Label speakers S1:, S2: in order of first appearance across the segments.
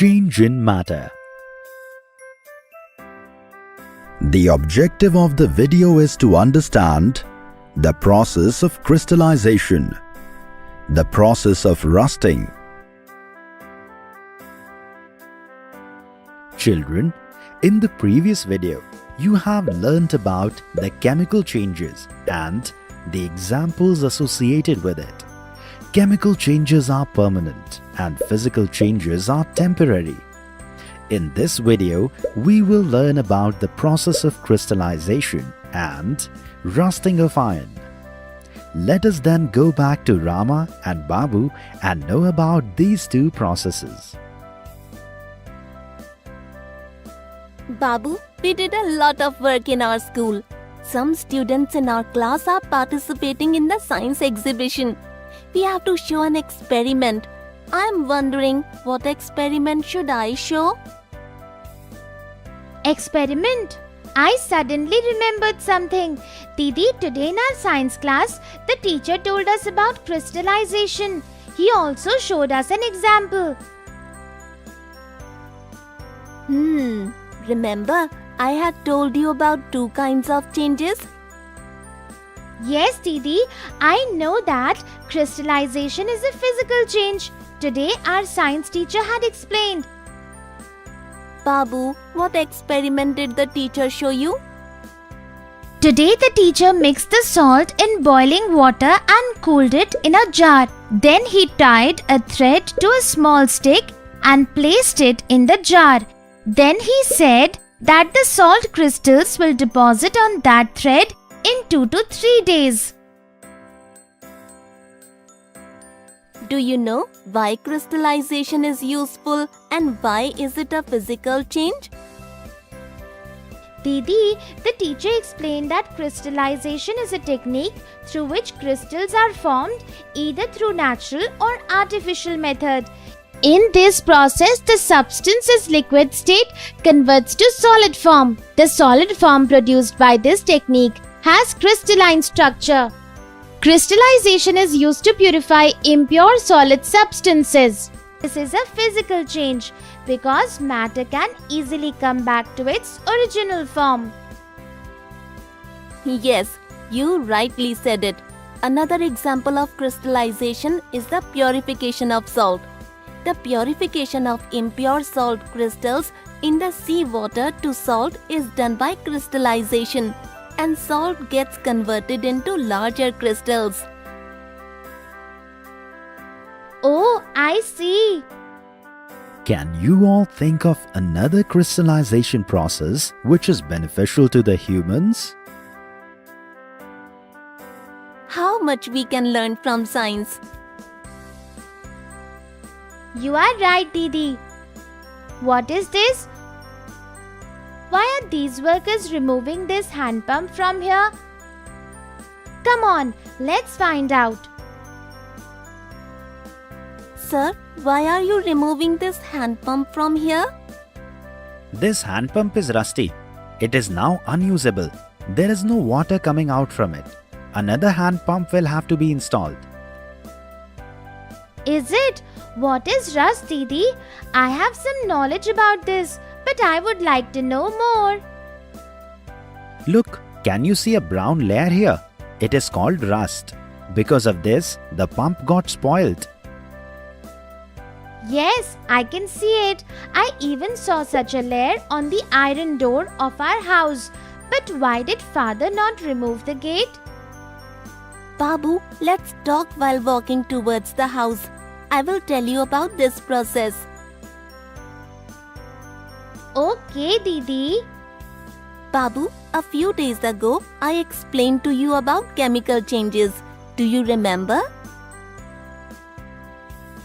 S1: Change in matter.
S2: The objective of the video is to understand the process of crystallization, the process of rusting.
S1: Children, in the previous video, you have learnt about the chemical changes and the examples associated with it. Chemical changes are permanent and physical changes are temporary. In this video, we will learn about the process of crystallization and rusting of iron. Let us then go back to Rama and Babu and know about these two processes.
S3: Babu, we did a lot of work in our school. Some students in our class are participating in the science exhibition. We have to show an experiment. I am wondering, what experiment should I show?
S4: Experiment? I suddenly remembered something. Didi, today in our science class, the teacher told us about crystallization. He also showed us an example.
S3: Remember, I had told you about two kinds of changes?
S4: Yes, Didi, I know that crystallization is a physical change. Today, our science teacher had explained.
S3: Babu, what experiment did the teacher show you?
S4: Today, the teacher mixed the salt in boiling water and cooled it in a jar. Then he tied a thread to a small stick and placed it in the jar. Then he said that the salt crystals will deposit on that thread in 2 to 3 days.
S3: Do you know why crystallization is useful and why is it a physical change?
S4: Didi, the teacher explained that crystallization is a technique through which crystals are formed either through natural or artificial method. In this process, the substance is liquid state converts to solid form. The solid form produced by this technique has crystalline structure. Crystallization is used to purify impure solid substances. This is a physical change because matter can easily come back to its original form.
S3: Yes, you rightly said it. Another example of crystallization is the purification of salt. The purification of impure salt crystals in the sea water to salt is done by crystallization, and salt gets converted into larger crystals.
S4: Oh, I see.
S1: Can you all think of another crystallization process which is beneficial to the humans?
S3: How much we can learn from science?
S4: You are right, Didi. What is this? Why are these workers removing this hand pump from here? Come on, let's find out.
S3: Sir, why are you removing this hand pump from here?
S1: This hand pump is rusty. It is now unusable. There is no water coming out from it. Another hand pump will have to be installed.
S4: Is it? What is rust, Didi? I have some knowledge about this, but I would like to know more.
S1: Look, can you see a brown layer here? It is called rust. Because of this, the pump got spoiled.
S4: Yes, I can see it. I even saw such a layer on the iron door of our house. But why did father not remove the gate?
S3: Babu, let's talk while walking towards the house. I will tell you about this process.
S4: Okay, Didi.
S3: Babu, a few days ago, I explained to you about chemical changes. Do you remember?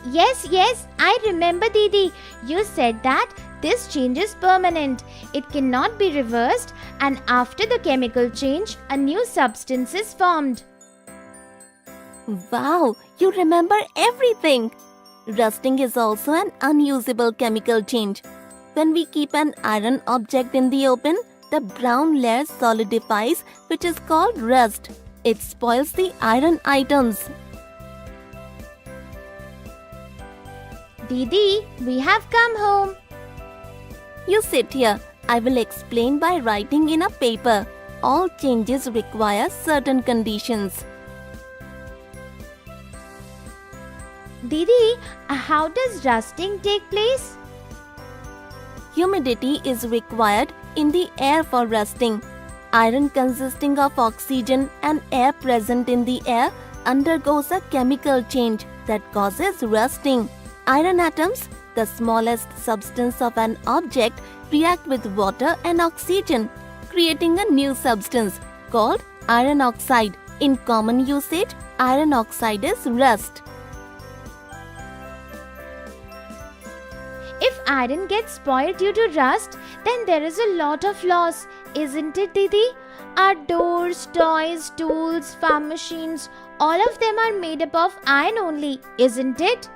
S4: Yes, I remember, Didi. You said that this change is permanent. It cannot be reversed, and after the chemical change, a new substance is formed.
S3: Wow, you remember everything! Rusting is also an unusable chemical change. When we keep an iron object in the open, the brown layer solidifies, which is called rust. It spoils the iron items.
S4: Didi, we have come home.
S3: You sit here. I will explain by writing in a paper. All changes require certain conditions.
S4: Didi, how does rusting take place?
S3: Humidity is required in the air for rusting. Iron consisting of oxygen and air present in the air undergoes a chemical change that causes rusting. Iron atoms, the smallest substance of an object, react with water and oxygen, creating a new substance called iron oxide. In common usage, iron oxide is rust.
S4: If iron gets spoiled due to rust, then there is a lot of loss, isn't it, Didi? Our doors, toys, tools, farm machines, all of them are made up of iron only, isn't it?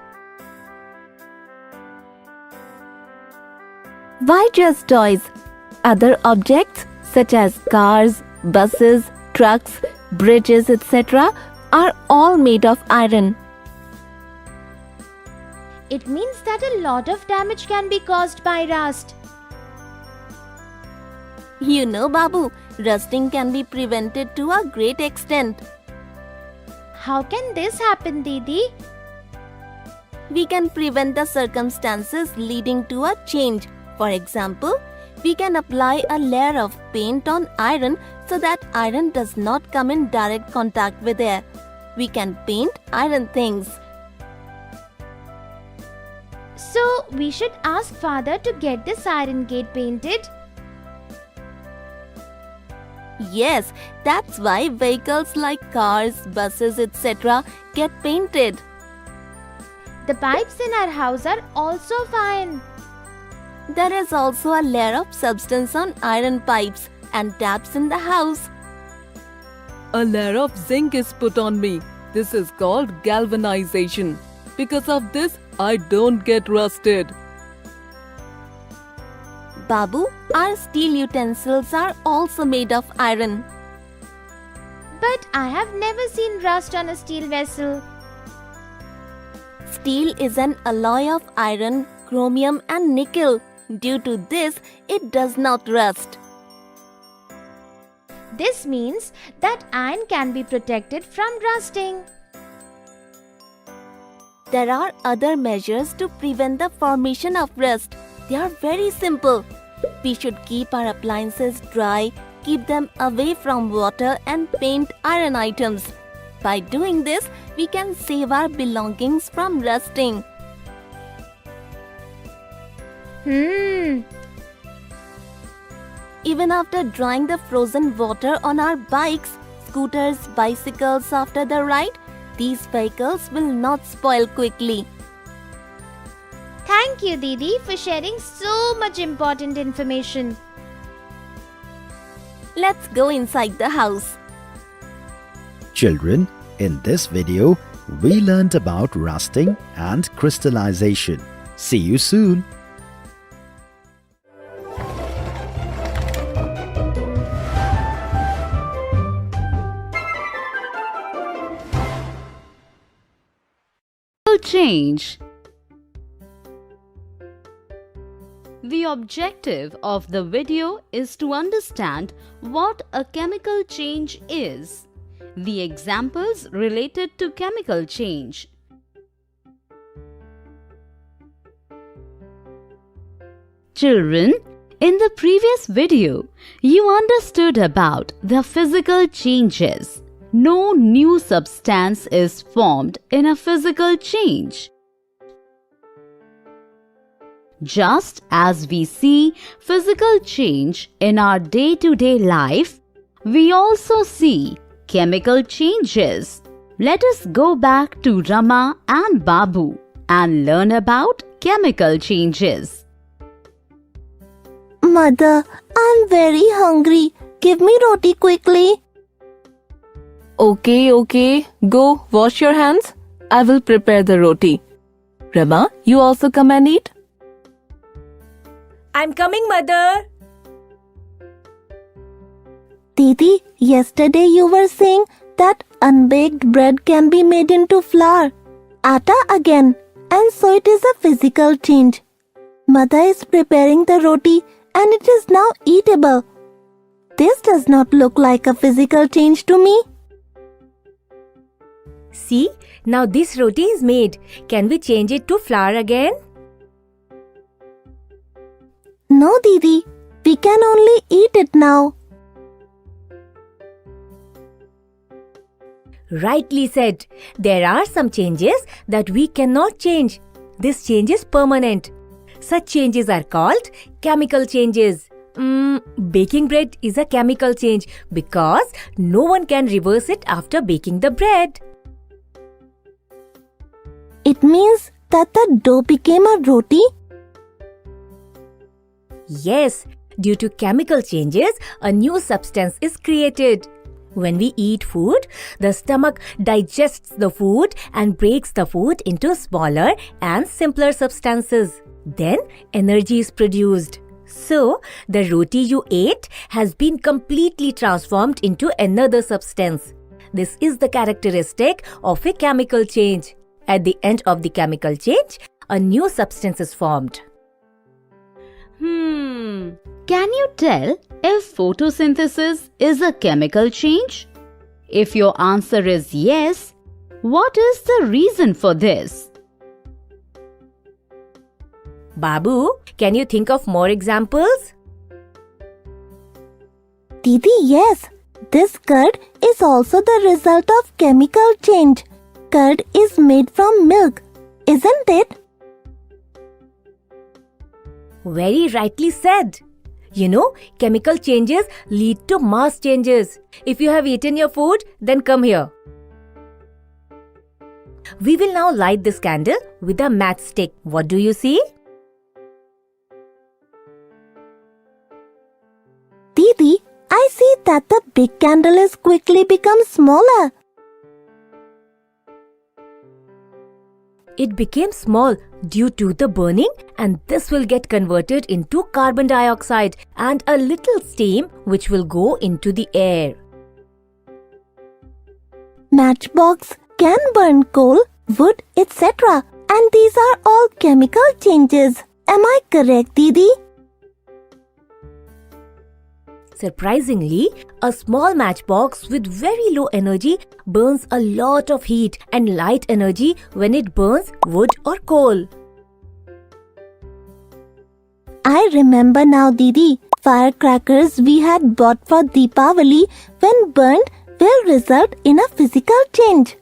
S3: Why just toys? Other objects such as cars, buses, trucks, bridges, etc. are all made of iron.
S4: It means that a lot of damage can be caused by rust.
S3: You know, Babu, rusting can be prevented to a great extent.
S4: How can this happen, Didi?
S3: We can prevent the circumstances leading to a change. For example, we can apply a layer of paint on iron so that iron does not come in direct contact with air. We can paint iron things.
S4: So, we should ask father to get this iron gate painted.
S3: Yes, that's why vehicles like cars, buses, etc. get painted.
S4: The pipes in our house are also of iron.
S3: There is also a layer of substance on iron pipes and taps in the house.
S5: A layer of zinc is put on me. This is called galvanization. Because of this, I don't get rusted.
S3: Babu, our steel utensils are also made of iron.
S4: But I have never seen rust on a steel vessel.
S3: Steel is an alloy of iron, chromium and nickel. Due to this, it does not rust.
S4: This means that iron can be protected from rusting.
S3: There are other measures to prevent the formation of rust. They are very simple. We should keep our appliances dry, keep them away from water and paint iron items. By doing this, we can save our belongings from rusting. Even after drying the frozen water on our bikes, scooters, bicycles after the ride, these vehicles will not spoil quickly.
S4: Thank you, Didi, for sharing so much important information.
S3: Let's go inside the house.
S1: Children, in this video, we learnt about rusting and crystallization. See you soon.
S6: Change. The objective of the video is to understand what a chemical change is. The examples related to chemical change. Children, in the previous video, you understood about the physical changes. No new substance is formed in a physical change. Just as we see physical change in our day-to-day life, we also see chemical changes. Let us go back to Rama and Babu and learn about chemical changes.
S3: Mother, I'm very hungry. Give me roti quickly.
S5: Okay. Go wash your hands. I will prepare the roti. Rama, you also come and eat.
S7: I'm coming, mother.
S3: Didi, yesterday you were saying that unbaked bread can be made into flour. Atta again. and so it is a physical change. Mother is preparing the roti and it is now eatable. This does not look like a physical change to me.
S7: See, now this roti is made. Can we change it to flour again?
S3: No, Didi, we can only eat it now.
S7: Rightly said. There are some changes that we cannot change. This change is permanent. Such changes are called chemical changes. Baking bread is a chemical change because no one can reverse it after baking the bread.
S3: It means that the dough became a roti?
S7: Yes, due to chemical changes, a new substance is created. When we eat food, the stomach digests the food and breaks the food into smaller and simpler substances. Then energy is produced. So, the roti you ate has been completely transformed into another substance. This is the characteristic of a chemical change. At the end of the chemical change, a new substance is formed.
S6: Can you tell if photosynthesis is a chemical change? If your answer is yes, what is the reason for this?
S7: Babu, can you think of more examples?
S3: Didi, yes. This curd is also the result of chemical change. Curd is made from milk, isn't it?
S7: Very rightly said. You know, chemical changes lead to mass changes. If you have eaten your food, then come here. We will now light this candle with a matchstick. What do you see?
S3: Didi, I see that the big candle is quickly become smaller.
S7: It became small due to the burning, and this will get converted into carbon dioxide and a little steam which will go into the air.
S3: Matchbox can burn coal, wood, etc. And these are all chemical changes. Am I correct, Didi?
S7: Surprisingly, a small matchbox with very low energy burns a lot of heat and light energy when it burns wood or coal.
S3: I remember now, Didi. Firecrackers we had bought for Deepavali, when burned, will result in a physical change.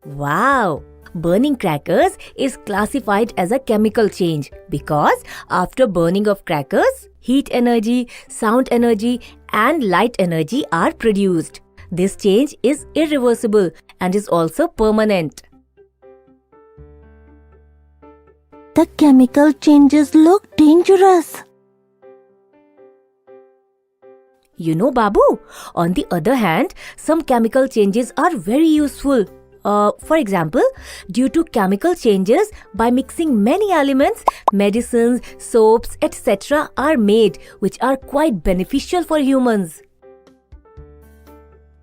S7: Wow! Burning crackers is classified as a chemical change because after burning of crackers, heat energy, sound energy and light energy are produced. This change is irreversible and is also permanent.
S3: The chemical changes look dangerous.
S7: You know, Babu, on the other hand, some chemical changes are very useful. For example, due to chemical changes, by mixing many elements, medicines, soaps, etc. are made, which are quite beneficial for humans.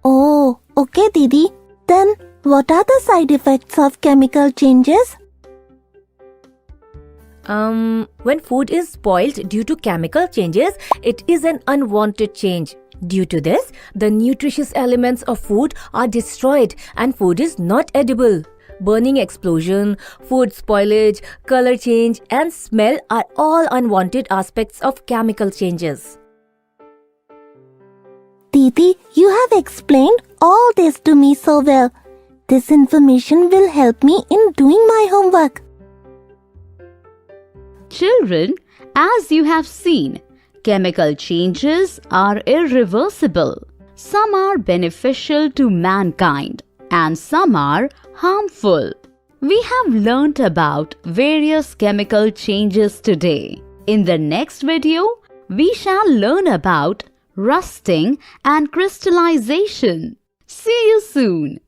S3: Oh, okay, Didi. Then, what are the side effects of chemical changes?
S7: When food is spoiled due to chemical changes, it is an unwanted change. Due to this, the nutritious elements of food are destroyed and food is not edible. Burning explosion, food spoilage, color change and smell are all unwanted aspects of chemical changes.
S3: Didi, you have explained all this to me so well. This information will help me in doing my homework.
S6: Children, as you have seen, chemical changes are irreversible. Some are beneficial to mankind and some are harmful. We have learnt about various chemical changes today. In the next video, we shall learn about rusting and crystallization. See you soon.